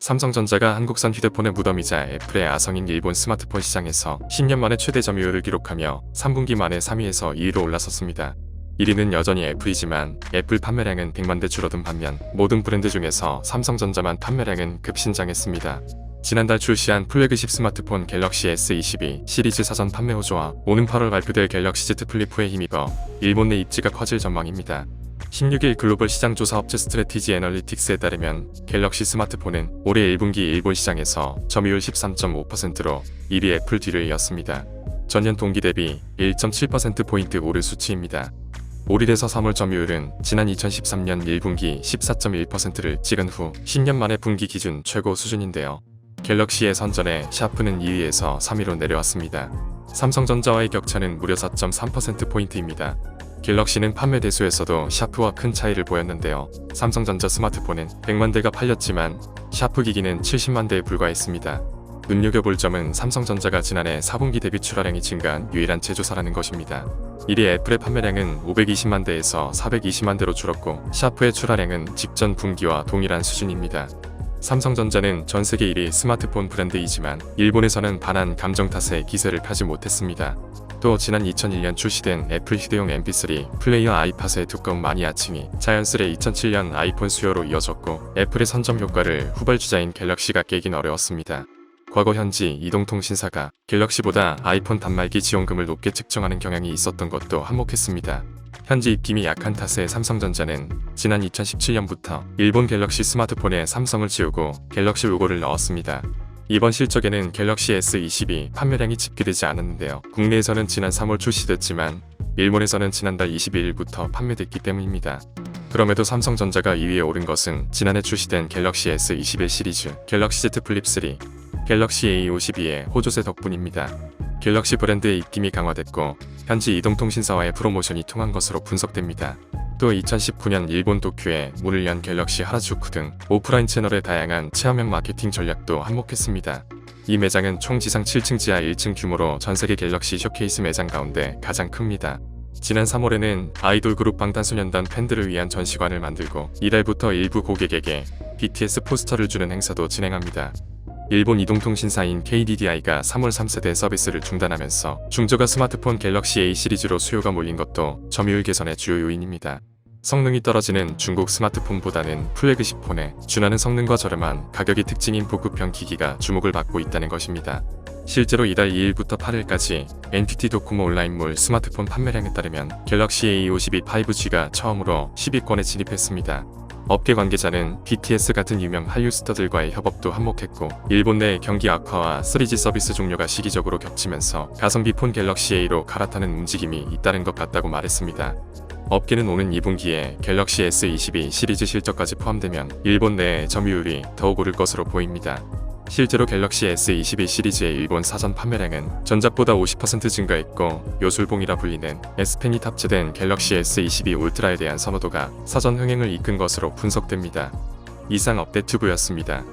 삼성전자가 한국산 휴대폰의 무덤이자 애플의 아성인 일본 스마트폰 시장에서 10년 만에 최대 점유율을 기록하며 3분기 만에 3위에서 2위로 올라섰습니다. 1위는 여전히 애플이지만 애플 판매량은 100만 대 줄어든 반면 모든 브랜드 중에서 삼성전자만 판매량은 급신장했습니다. 지난달 출시한 플래그십 스마트폰 갤럭시 S22 시리즈 사전 판매 호조와 오는 8월 발표될 갤럭시 Z 플립4에 힘입어 일본 내 입지가 커질 전망입니다. 16일 글로벌 시장 조사 업체 스트래티지 애널리틱스에 따르면 갤럭시 스마트폰은 올해 1분기 일본 시장에서 점유율 13.5%로 1위 애플 뒤를 이었습니다. 전년 동기 대비 1.7%포인트 오른 수치입니다. 올 1에서 3월 점유율은 지난 2013년 1분기 14.1%를 찍은 후 10년 만에 분기 기준 최고 수준인데요. 갤럭시의 선전에 샤프는 2위에서 3위로 내려왔습니다. 삼성전자와의 격차는 무려 4.3%포인트입니다. 갤럭시는 판매 대수에서도 샤프와 큰 차이를 보였는데요. 삼성전자 스마트폰은 100만 대가 팔렸지만 샤프 기기는 70만 대에 불과했습니다. 눈여겨볼 점은 삼성전자가 지난해 4분기 대비 출하량이 증가한 유일한 제조사라는 것입니다. 1위 애플의 판매량은 520만 대에서 420만 대로 줄었고 샤프의 출하량은 직전 분기와 동일한 수준입니다. 삼성전자는 전세계 1위 스마트폰 브랜드이지만 일본에서는 반한 감정 탓에 기세를 펴지 못했습니다. 또 지난 2001년 출시된 애플 휴대용 MP3 플레이어 아이팟의 두꺼운 마니아층이 자연스레 2007년 아이폰 수요로 이어졌고 애플의 선점 효과를 후발주자인 갤럭시가 깨긴 어려웠습니다. 과거 현지 이동통신사가 갤럭시보다 아이폰 단말기 지원금을 높게 측정하는 경향이 있었던 것도 한몫했습니다. 현지 입김이 약한 탓에 삼성전자는 지난 2017년부터 일본 갤럭시 스마트폰에 삼성을 지우고 갤럭시 로고를 넣었습니다. 이번 실적에는 갤럭시 S22 판매량이 집계되지 않았는데요. 국내에서는 지난 3월 출시됐지만 일본에서는 지난달 22일부터 판매됐기 때문입니다. 그럼에도 삼성전자가 2위에 오른 것은 지난해 출시된 갤럭시 S21 시리즈, 갤럭시 Z 플립3, 갤럭시 A52의 호조세 덕분입니다. 갤럭시 브랜드의 입김이 강화됐고 현지 이동통신사와의 프로모션이 통한 것으로 분석됩니다. 또 2019년 일본 도쿄에 문을 연 갤럭시 하라주쿠 등 오프라인 채널의 다양한 체험형 마케팅 전략도 한몫했습니다. 이 매장은 총 지상 7층 지하 1층 규모로 전세계 갤럭시 쇼케이스 매장 가운데 가장 큽니다. 지난 3월에는 아이돌 그룹 방탄소년단 팬들을 위한 전시관을 만들고 이달부터 일부 고객에게 BTS 포스터를 주는 행사도 진행합니다. 일본 이동통신사인 KDDI가 3월 3세대 서비스를 중단하면서 중저가 스마트폰 갤럭시 A 시리즈로 수요가 몰린 것도 점유율 개선의 주요 요인입니다. 성능이 떨어지는 중국 스마트폰보다는 플래그십 폰에 준하는 성능과 저렴한 가격이 특징인 보급형 기기가 주목을 받고 있다는 것입니다. 실제로 이달 2일부터 8일까지 NTT 도코모 온라인몰 스마트폰 판매량에 따르면 갤럭시 A52 5G가 처음으로 10위권에 진입했습니다. 업계 관계자는 BTS 같은 유명 한류 스타들과의 협업도 한몫했고 일본 내 경기 악화와 3G 서비스 종료가 시기적으로 겹치면서 가성비 폰 갤럭시 A로 갈아타는 움직임이 잇따른 것 같다고 말했습니다. 업계는 오는 2분기에 갤럭시 S22 시리즈 실적까지 포함되면 일본 내 점유율이 더욱 오를 것으로 보입니다. 실제로 갤럭시 S22 시리즈의 일본 사전 판매량은 전작보다 50% 증가했고 요술봉이라 불리는 S펜이 탑재된 갤럭시 S22 울트라에 대한 선호도가 사전 흥행을 이끈 것으로 분석됩니다. 이상 업데이트부였습니다.